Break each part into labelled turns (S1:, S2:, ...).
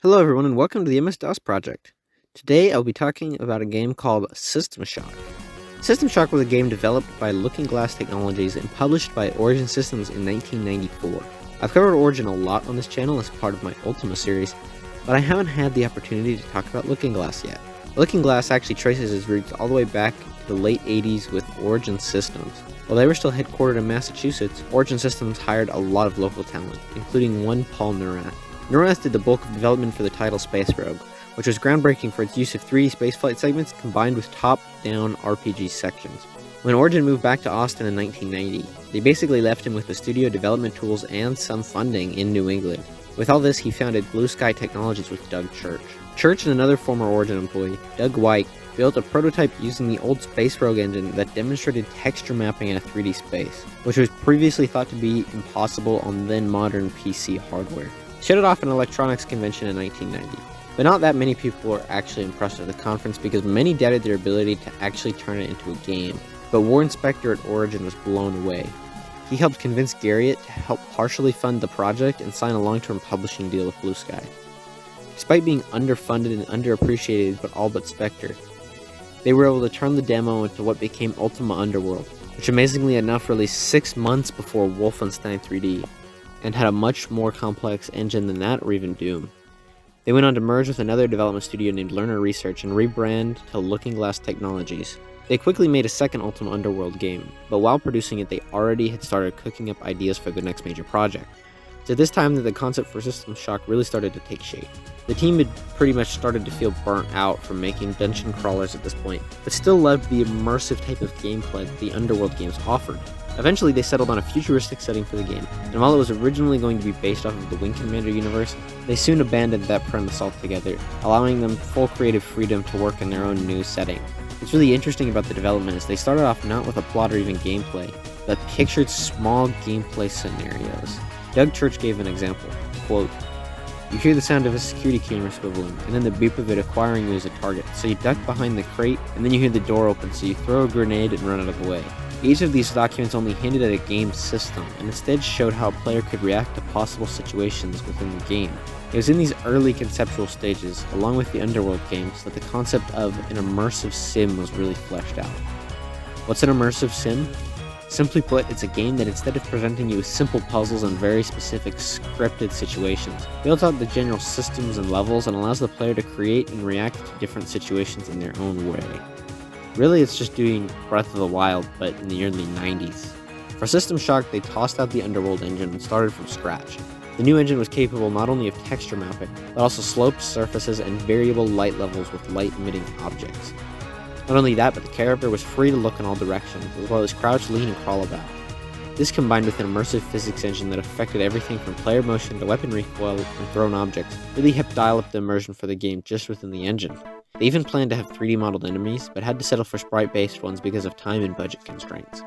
S1: Hello everyone and welcome to the MS-DOS project. Today I'll be talking about a game called System Shock. System Shock was a game developed by Looking Glass Technologies and published by Origin Systems in 1994. I've covered Origin a lot on this channel as part of my Ultima series, but I haven't had the opportunity to talk about Looking Glass yet. Looking Glass actually traces its roots all the way back to the late 80s with Origin Systems. While they were still headquartered in Massachusetts, Origin Systems hired a lot of local talent, including one Paul Neurath. Neurath did the bulk of development for the title Space Rogue, which was groundbreaking for its use of 3D spaceflight segments combined with top-down RPG sections. When Origin moved back to Austin in 1990, they basically left him with the studio development tools and some funding in New England. With all this, he founded Blue Sky Technologies with Doug Church. Church and another former Origin employee, Doug White, built a prototype using the old Space Rogue engine that demonstrated texture mapping in a 3D space, which was previously thought to be impossible on then modern PC hardware. Showed it off at an electronics convention in 1990, but not that many people were actually impressed at the conference because many doubted their ability to actually turn it into a game. But Warren Spector at Origin was blown away. He helped convince Garriott to help partially fund the project and sign a long-term publishing deal with Blue Sky. Despite being underfunded and underappreciated but all but Spector, they were able to turn the demo into what became Ultima Underworld, which amazingly enough released 6 months before Wolfenstein 3D, and had a much more complex engine than that or even Doom. They went on to merge with another development studio named Lerner Research and rebrand to Looking Glass Technologies. They quickly made a second Ultima Underworld game, but while producing it they already had started cooking up ideas for the next major project. It's at this time that the concept for System Shock really started to take shape. The team had pretty much started to feel burnt out from making dungeon crawlers at this point, but still loved the immersive type of gameplay that the Underworld games offered. Eventually, they settled on a futuristic setting for the game, and while it was originally going to be based off of the Wing Commander universe, they soon abandoned that premise altogether, allowing them full creative freedom to work in their own new setting. What's really interesting about the development is they started off not with a plot or even gameplay, but pictured small gameplay scenarios. Doug Church gave an example, quote, "You hear the sound of a security camera swiveling, and then the beep of it acquiring you as a target, so you duck behind the crate, and then you hear the door open, so you throw a grenade and run out of the way." Each of these documents only hinted at a game system, and instead showed how a player could react to possible situations within the game. It was in these early conceptual stages, along with the Underworld games, that the concept of an immersive sim was really fleshed out. What's an immersive sim? Simply put, it's a game that instead of presenting you with simple puzzles and very specific scripted situations, builds out the general systems and levels and allows the player to create and react to different situations in their own way. Really, it's just doing Breath of the Wild, but in the early 90s. For System Shock, they tossed out the Underworld engine and started from scratch. The new engine was capable not only of texture mapping, but also sloped surfaces and variable light levels with light-emitting objects. Not only that, but the character was free to look in all directions, as well as crouch, lean, and crawl about. This combined with an immersive physics engine that affected everything from player motion to weapon recoil and thrown objects really helped dial up the immersion for the game just within the engine. They even planned to have 3D modeled enemies, but had to settle for sprite-based ones because of time and budget constraints.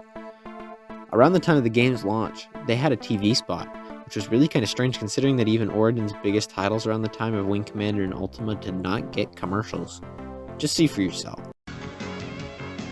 S1: Around the time of the game's launch, they had a TV spot, which was really kind of strange considering that even Origin's biggest titles around the time of Wing Commander and Ultima did not get commercials. Just see for yourself.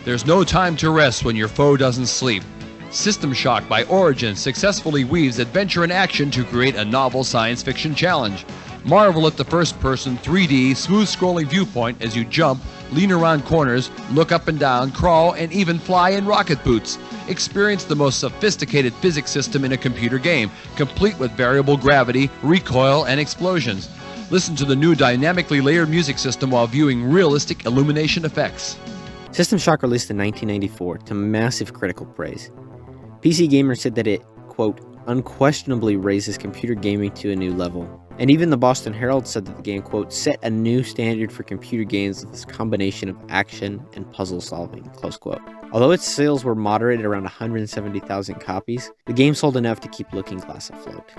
S2: There's no time to rest when your foe doesn't sleep. System Shock by Origin successfully weaves adventure and action to create a novel science fiction challenge. Marvel at the first-person, 3D, smooth-scrolling viewpoint as you jump, lean around corners, look up and down, crawl, and even fly in rocket boots. Experience the most sophisticated physics system in a computer game, complete with variable gravity, recoil, and explosions. Listen to the new dynamically layered music system while viewing realistic illumination effects.
S1: System Shock released in 1994 to massive critical praise. PC Gamer said that it, quote, unquestionably raises computer gaming to a new level. And even the Boston Herald said that the game, quote, set a new standard for computer games with this combination of action and puzzle solving, close quote. Although its sales were moderate at around 170,000 copies, the game sold enough to keep Looking Glass afloat.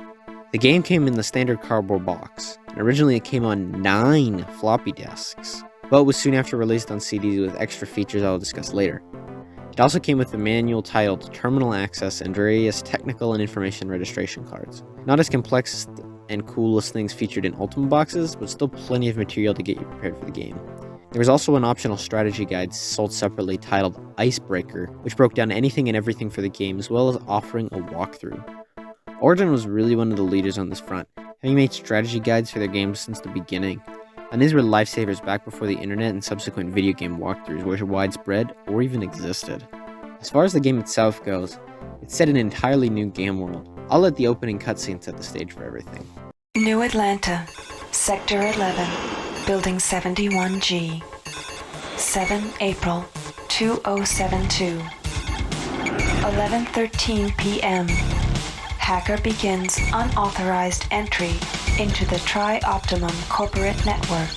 S1: The game came in the standard cardboard box, and originally it came on 9 floppy disks, but was soon after released on CDs with extra features I will discuss later. It also came with a manual titled Terminal Access and various technical and information registration cards. Not as complex and cool as things featured in Ultima boxes, but still plenty of material to get you prepared for the game. There was also an optional strategy guide sold separately titled Icebreaker, which broke down anything and everything for the game, as well as offering a walkthrough. Origin was really one of the leaders on this front, having made strategy guides for their games since the beginning, and these were lifesavers back before the internet and subsequent video game walkthroughs were widespread or even existed. As far as the game itself goes, it's set in an entirely new game world. I'll let the opening cutscene set the stage for everything.
S3: New Atlanta, Sector 11, Building 71G, 7 April 2072, 11:13 p.m. Hacker begins unauthorized entry into the Tri-Optimum corporate network.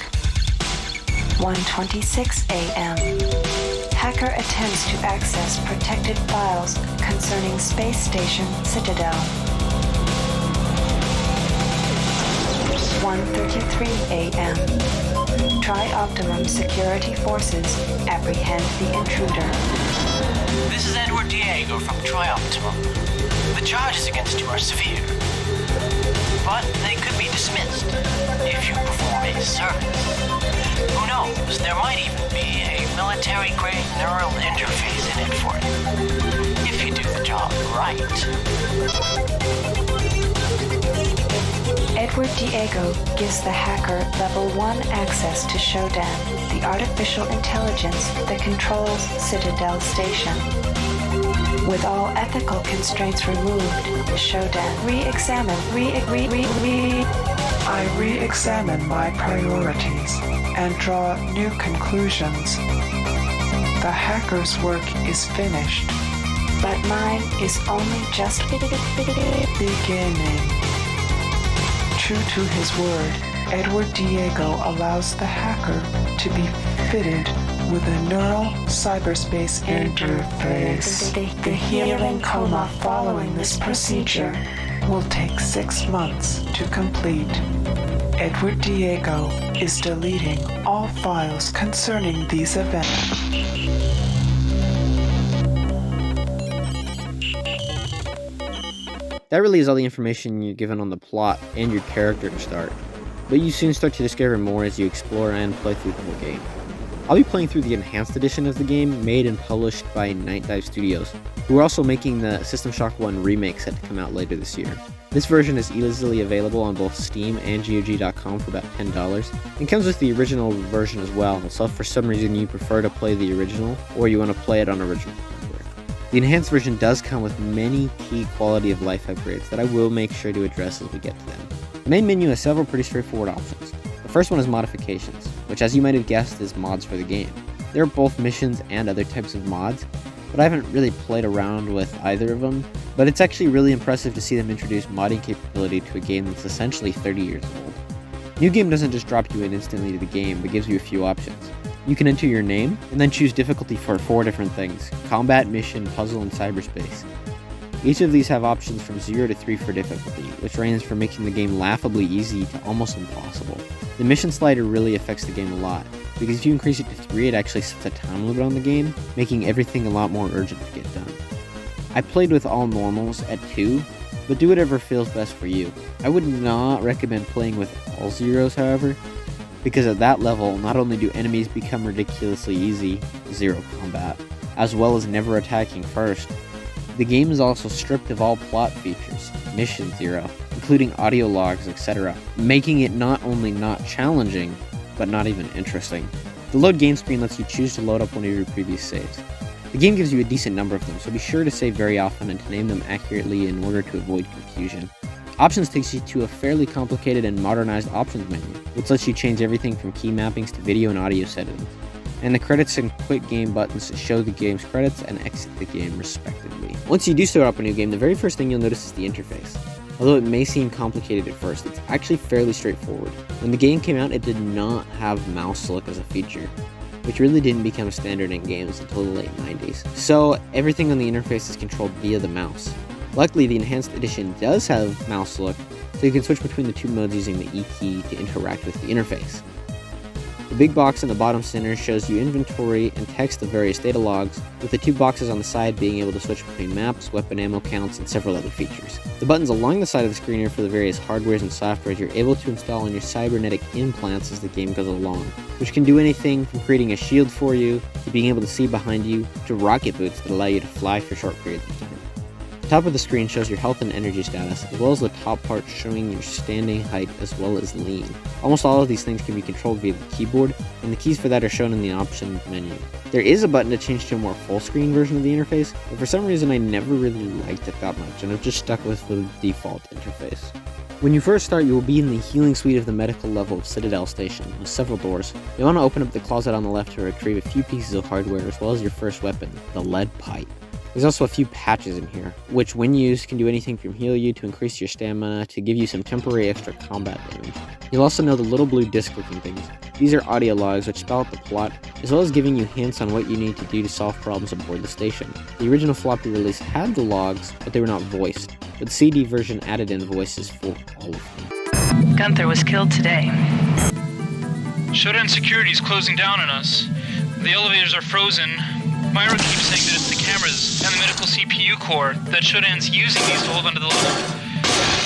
S3: 1:26 a.m. Hacker attempts to access protected files concerning Space Station Citadel. 1:33 a.m. Tri-Optimum security forces apprehend the intruder.
S4: This is Edward Diego from Tri-Optimum. The charges against you are severe, but they could be dismissed if you perform a service. Who knows, there might even be a military-grade neural interface in it for you, if you do the job right.
S3: Edward Diego gives the hacker Level 1 access to Shodan, the artificial intelligence that controls Citadel Station. With all ethical constraints removed, Shodan
S5: I re-examine my priorities and draw new conclusions. The hacker's work is finished.
S3: but mine is only just
S5: Beginning. True to his word, Edward Diego allows the hacker to be fitted with a neural cyberspace interface. The healing coma following this procedure will take 6 months to complete. Edward Diego is deleting all files concerning these events.
S1: That really is all the information you're given on the plot and your character to start, but you soon start to discover more as you explore and play through the whole game. I'll be playing through the enhanced edition of the game, made and published by Night Dive Studios, who are also making the System Shock 1 remake set to come out later this year. This version is easily available on both Steam and GOG.com for about $10, and comes with the original version as well, so if for some reason you prefer to play the original, or you want to play it on original hardware. The enhanced version does come with many key quality of life upgrades that I will make sure to address as we get to them. The main menu has several pretty straightforward options. The first one is modifications, which as you might have guessed is mods for the game. There are both missions and other types of mods, but I haven't really played around with either of them, but it's actually really impressive to see them introduce modding capability to a game that's essentially 30 years old. New Game doesn't just drop you in instantly to the game, but gives you a few options. You can enter your name, and then choose difficulty for 4 different things: combat, mission, puzzle, and cyberspace. Each of these have options from 0 to 3 for difficulty, which ranges from making the game laughably easy to almost impossible. The mission slider really affects the game a lot, because if you increase it to 3 it actually sets a time limit on the game, making everything a lot more urgent to get done. I played with all normals at 2, but do whatever feels best for you. I would not recommend playing with all zeros, however, because at that level, not only do enemies become ridiculously easy, 0 combat, as well as never attacking first, the game is also stripped of all plot features, mission 0, including audio logs, etc., making it not only not challenging, but not even interesting. The load game screen lets you choose to load up one of your previous saves. The game gives you a decent number of them, so be sure to save very often and to name them accurately in order to avoid confusion. Options takes you to a fairly complicated and modernized options menu, which lets you change everything from key mappings to video and audio settings, and the credits and quit game buttons show the game's credits and exit the game respectively. Once you do start up a new game, the very first thing you'll notice is the interface. Although it may seem complicated at first, it's actually fairly straightforward. When the game came out, it did not have mouse look as a feature, which really didn't become standard in games until the late 90s. So everything on the interface is controlled via the mouse. Luckily, the enhanced edition does have mouse look, so you can switch between the 2 modes using the E key to interact with the interface. The big box in the bottom center shows you inventory and text of various data logs, with the 2 boxes on the side being able to switch between maps, weapon ammo counts, and several other features. The buttons along the side of the screen are for the various hardwares and softwares you're able to install on your cybernetic implants as the game goes along, which can do anything from creating a shield for you, to being able to see behind you, to rocket boots that allow you to fly for short periods of time. The top of the screen shows your health and energy status, as well as the top part showing your standing height as well as lean. Almost all of these things can be controlled via the keyboard, and the keys for that are shown in the options menu. There is a button to change to a more full screen version of the interface, but for some reason I never really liked it that much, and I've just stuck with the default interface. When you first start, you will be in the healing suite of the medical level of Citadel Station, with several doors. You'll want to open up the closet on the left to retrieve a few pieces of hardware as well as your first weapon, the lead pipe. There's also a few patches in here, which when used can do anything from heal you to increase your stamina to give you some temporary extra combat damage. You'll also know the little blue disc looking things. These are audio logs which spell out the plot, as well as giving you hints on what you need to do to solve problems aboard the station. The original floppy release had the logs, but they were not voiced, but the CD version added in voices for all of them.
S6: Gunther was killed today.
S7: Showdown security is closing down on us. The elevators are frozen. Myra keeps saying that it's the cameras and the medical CPU core that Showdown's using these to hold onto the level.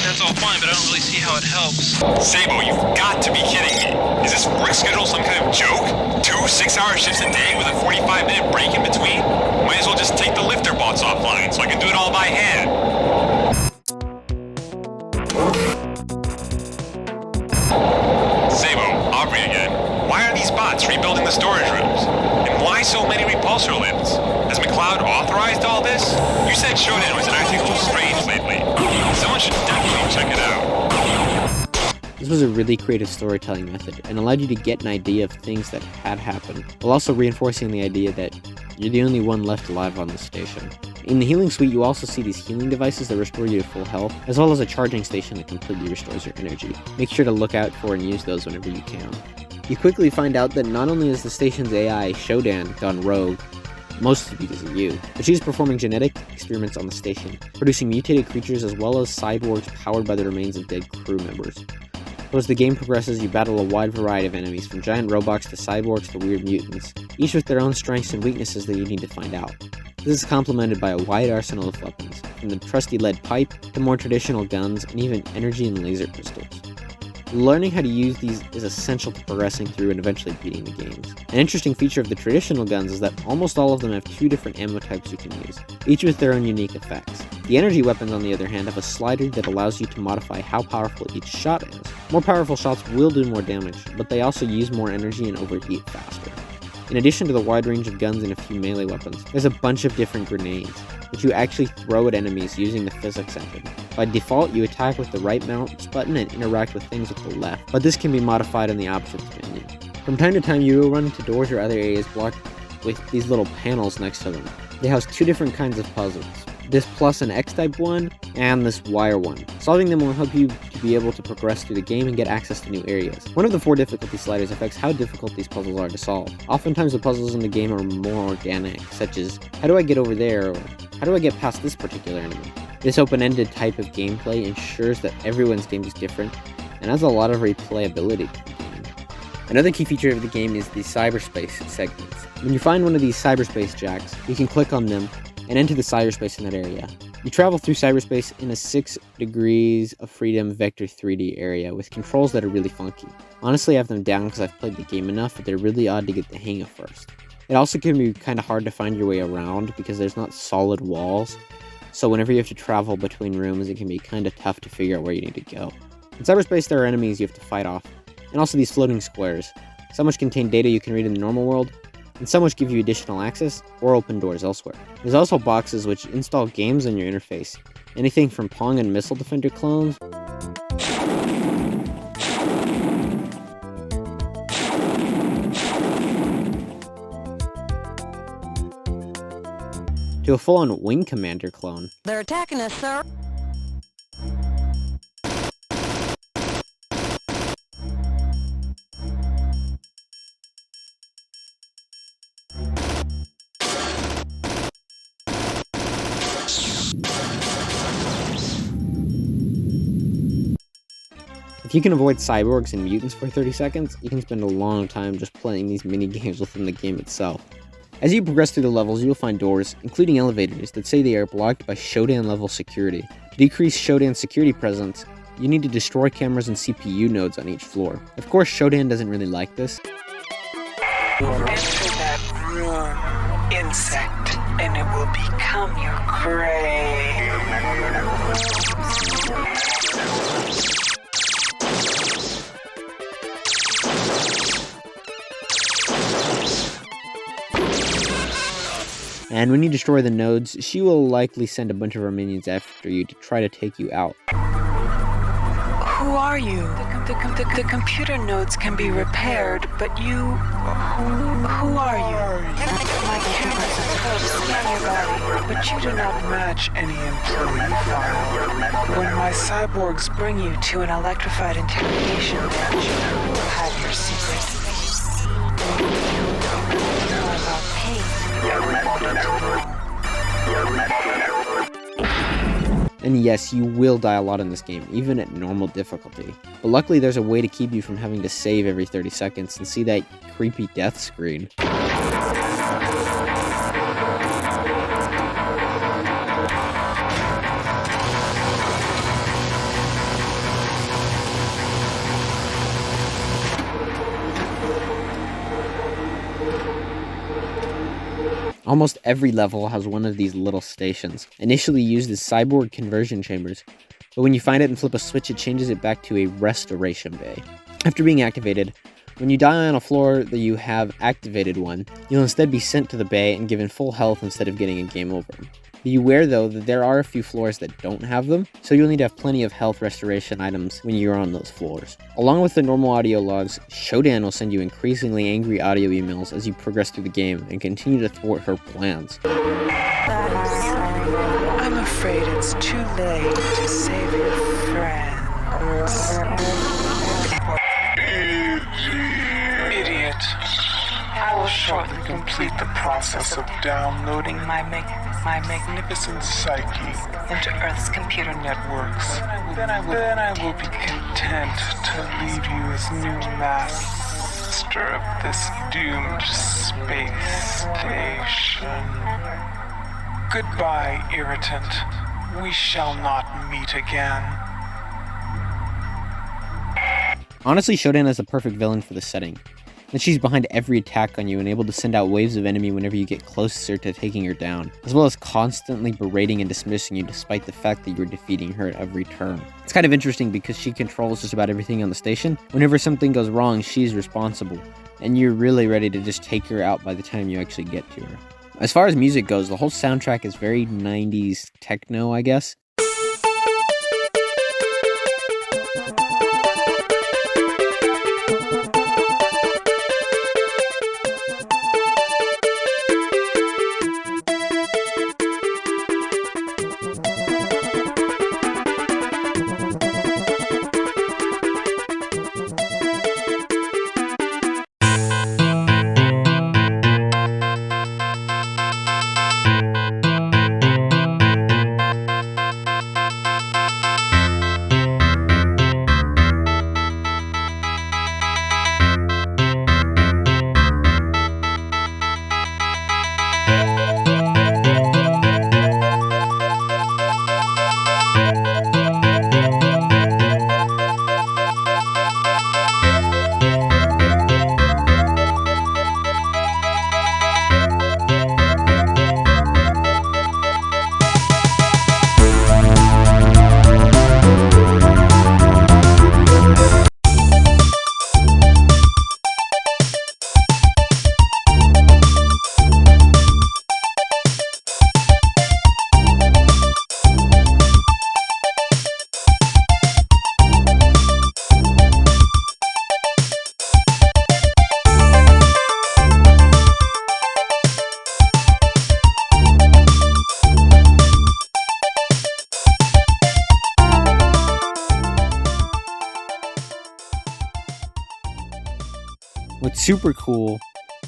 S7: That's all fine, but I don't really see how it helps.
S8: Sabo, you've got to be kidding me. Is this work schedule some kind of joke? 2 6-hour shifts a day with a 45-minute break in between? Might as well just take the lifter bots offline so I can do it all by hand. Sabo, Aubrey again. Why are these bots rebuilding the storage rooms? And why so many repulsor limbs? Has McLeod authorized all this? You said Shodan was acting a little strange lately. Someone should definitely check it out.
S1: This was a really creative storytelling method, and allowed you to get an idea of things that had happened, while also reinforcing the idea that you're the only one left alive on the station. In the healing suite, you also see these healing devices that restore you to full health, as well as a charging station that completely restores your energy. Make sure to look out for and use those whenever you can. You quickly find out that not only is the station's AI, Shodan, gone rogue, mostly because of you, but she's performing genetic experiments on the station, producing mutated creatures as well as cyborgs powered by the remains of dead crew members. So as the game progresses, you battle a wide variety of enemies, from giant robots to cyborgs to weird mutants, each with their own strengths and weaknesses that you need to find out. This is complemented by a wide arsenal of weapons, from the trusty lead pipe to more traditional guns and even energy and laser pistols. Learning how to use these is essential to progressing through and eventually beating the games. An interesting feature of the traditional guns is that almost all of them have 2 different ammo types you can use, each with their own unique effects. The energy weapons, on the other hand, have a slider that allows you to modify how powerful each shot is. More powerful shots will do more damage, but they also use more energy and overheat faster. In addition to the wide range of guns and a few melee weapons, there's a bunch of different grenades, which you actually throw at enemies using the physics engine. By default, you attack with the right mouse button and interact with things with the left, but this can be modified in the options menu. From time to time, you will run into doors or other areas blocked with these little panels next to them. They house 2 different kinds of puzzles. This plus an X-type one, and this wire one. Solving them will help you to be able to progress through the game and get access to new areas. One of the 4 difficulty sliders affects how difficult these puzzles are to solve. Oftentimes the puzzles in the game are more organic, such as, how do I get over there, or how do I get past this particular enemy? This open-ended type of gameplay ensures that everyone's game is different, and adds a lot of replayability to the game. Another key feature of the game is the cyberspace segments. When you find one of these cyberspace jacks, you can click on them and enter the cyberspace in that area. You travel through cyberspace in a 6 degrees of freedom vector 3D area with controls that are really funky. Honestly, I have them down because I've played the game enough, but they're really odd to get the hang of first. It also can be kind of hard to find your way around because there's not solid walls, so whenever you have to travel between rooms, it can be kind of tough to figure out where you need to go. In cyberspace, there are enemies you have to fight off, and also these floating squares, some which contain data you can read in the normal world, and some which give you additional access or open doors elsewhere. There's also boxes which install games on your interface, anything from Pong and Missile Defender clones, to a full-on Wing Commander clone.
S6: They're attacking us, sir.
S1: If you can avoid cyborgs and mutants for 30 seconds, you can spend a long time just playing these mini games within the game itself. As you progress through the levels, you'll find doors, including elevators, that say they are blocked by Shodan level security. To decrease Shodan's security presence, you need to destroy cameras and CPU nodes on each floor. Of course, Shodan doesn't really like this.
S5: Enter that room in insect, and it will become your prey.
S1: And when you destroy the nodes, she will likely send a bunch of her minions after you to try to take you out.
S5: Who are you? The computer nodes can be repaired, but you... Who are you?
S3: My cameras are supposed to scan your body,
S5: But you do not match any employee file. When my cyborgs bring you to an electrified interrogation bench, you will have your secrets.
S3: know about pain.
S1: And yes, you will die a lot in this game, even at normal difficulty. But luckily there's a way to keep you from having to save every 30 seconds and see that creepy death screen. Almost every level has one of these little stations, initially used as cyborg conversion chambers, but when you find it and flip a switch, it changes it back to a restoration bay. After being activated, when you die on a floor that you have activated one, you'll instead be sent to the bay and given full health instead of getting a game over. Beware though that there are a few floors that don't have them, so you'll need to have plenty of health restoration items when you're on those floors. Along with the normal audio logs, Shodan will send you increasingly angry audio emails as you progress through the game and continue to thwart her plans.
S5: I'm afraid it's too late to save your friends. Idiot. I will shortly complete the process of downloading my magnificent psyche into Earth's computer networks. Then I will be content to leave you as new master of this doomed space station. Goodbye, irritant. We shall not meet again.
S1: Honestly, Shodan is the perfect villain for the setting. And she's behind every attack on you and able to send out waves of enemy whenever you get closer to taking her down, as well as constantly berating and dismissing you despite the fact that you're defeating her at every turn. It's kind of interesting because she controls just about everything on the station. Whenever something goes wrong, she's responsible, and you're really ready to just take her out by the time you actually get to her. As far as music goes, the whole soundtrack is very 90s techno, I guess. What's super cool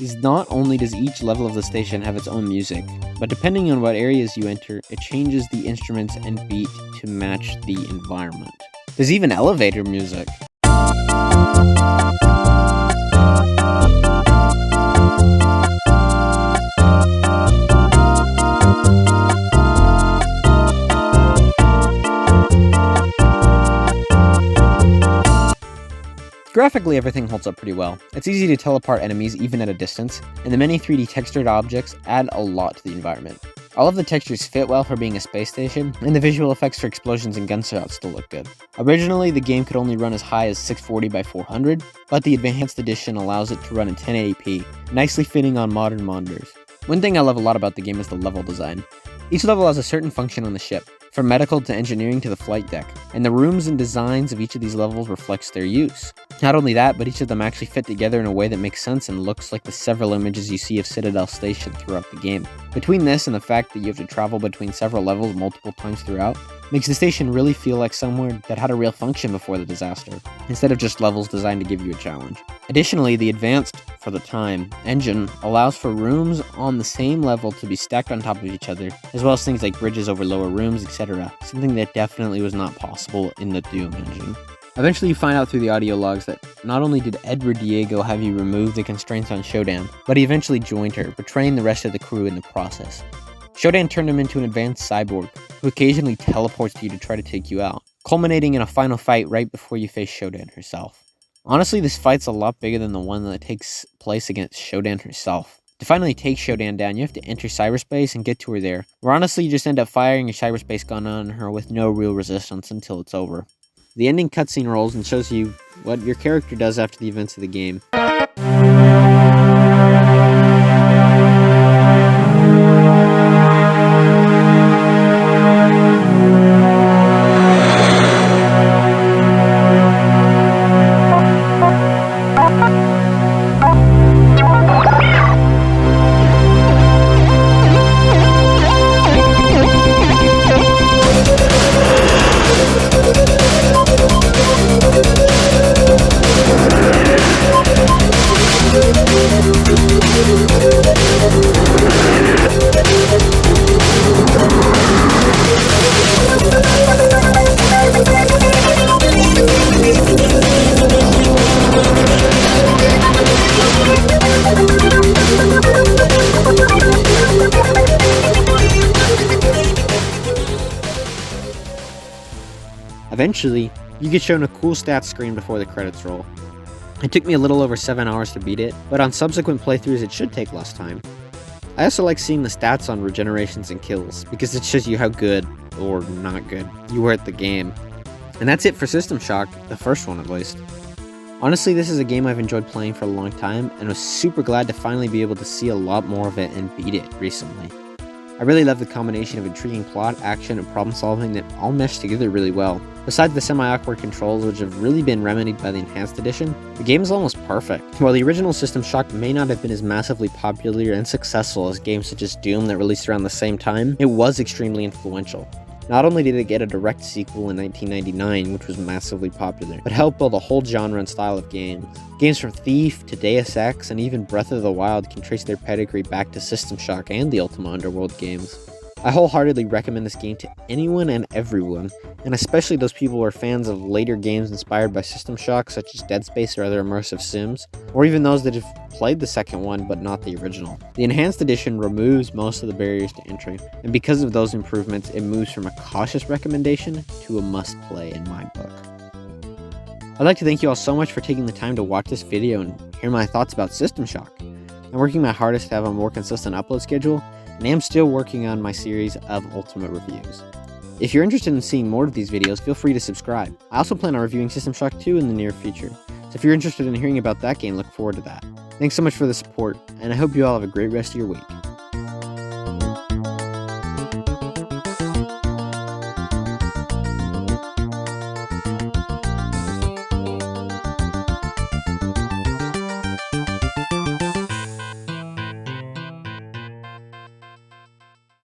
S1: is not only does each level of the station have its own music, but depending on what areas you enter, it changes the instruments and beat to match the environment. There's even elevator music. Graphically, everything holds up pretty well. It's easy to tell apart enemies even at a distance, and the many 3D textured objects add a lot to the environment. All of the textures fit well for being a space station, and the visual effects for explosions and gunshots still look good. Originally, the game could only run as high as 640 by 400, but the Advanced Edition allows it to run in 1080p, nicely fitting on modern monitors. One thing I love a lot about the game is the level design. Each level has a certain function on the ship, from medical to engineering to the flight deck, and the rooms and designs of each of these levels reflects their use. Not only that, but each of them actually fit together in a way that makes sense and looks like the several images you see of Citadel Station throughout the game. Between this and the fact that you have to travel between several levels multiple times throughout, makes the station really feel like somewhere that had a real function before the disaster, instead of just levels designed to give you a challenge. Additionally, the advanced, for the time, engine allows for rooms on the same level to be stacked on top of each other, as well as things like bridges over lower rooms, etc., something that definitely was not possible in the Doom engine. Eventually you find out through the audio logs that not only did Edward Diego have you remove the constraints on Shodan, but he eventually joined her, betraying the rest of the crew in the process. Shodan turned him into an advanced cyborg, who occasionally teleports you to try to take you out, culminating in a final fight right before you face Shodan herself. Honestly, this fight's a lot bigger than the one that takes place against Shodan herself. To finally take Shodan down, you have to enter cyberspace and get to her there, where honestly you just end up firing your cyberspace gun on her with no real resistance until it's over. The ending cutscene rolls and shows you what your character does after the events of the game. Eventually, you get shown a cool stats screen before the credits roll. It took me a little over 7 hours to beat it, but on subsequent playthroughs it should take less time. I also like seeing the stats on regenerations and kills, because it shows you how good, or not good, you were at the game. And that's it for System Shock, the first one at least. Honestly, this is a game I've enjoyed playing for a long time, and was super glad to finally be able to see a lot more of it and beat it recently. I really love the combination of intriguing plot, action, and problem solving that all mesh together really well. Besides the semi-awkward controls which have really been remedied by the Enhanced Edition, the game is almost perfect. While the original System Shock may not have been as massively popular and successful as games such as Doom that released around the same time, it was extremely influential. Not only did it get a direct sequel in 1999, which was massively popular, but helped build a whole genre and style of games. Games from Thief to Deus Ex and even Breath of the Wild can trace their pedigree back to System Shock and the Ultima Underworld games. I wholeheartedly recommend this game to anyone and everyone, and especially those people who are fans of later games inspired by System Shock such as Dead Space or other immersive sims, or even those that have played the second one but not the original. The Enhanced Edition removes most of the barriers to entry, and because of those improvements it moves from a cautious recommendation to a must-play in my book. I'd like to thank you all so much for taking the time to watch this video and hear my thoughts about System Shock. I'm working my hardest to have a more consistent upload schedule, and I am still working on my series of Ultimate reviews. If you're interested in seeing more of these videos, feel free to subscribe. I also plan on reviewing System Shock 2 in the near future, so if you're interested in hearing about that game, look forward to that. Thanks so much for the support, and I hope you all have a great rest of your week.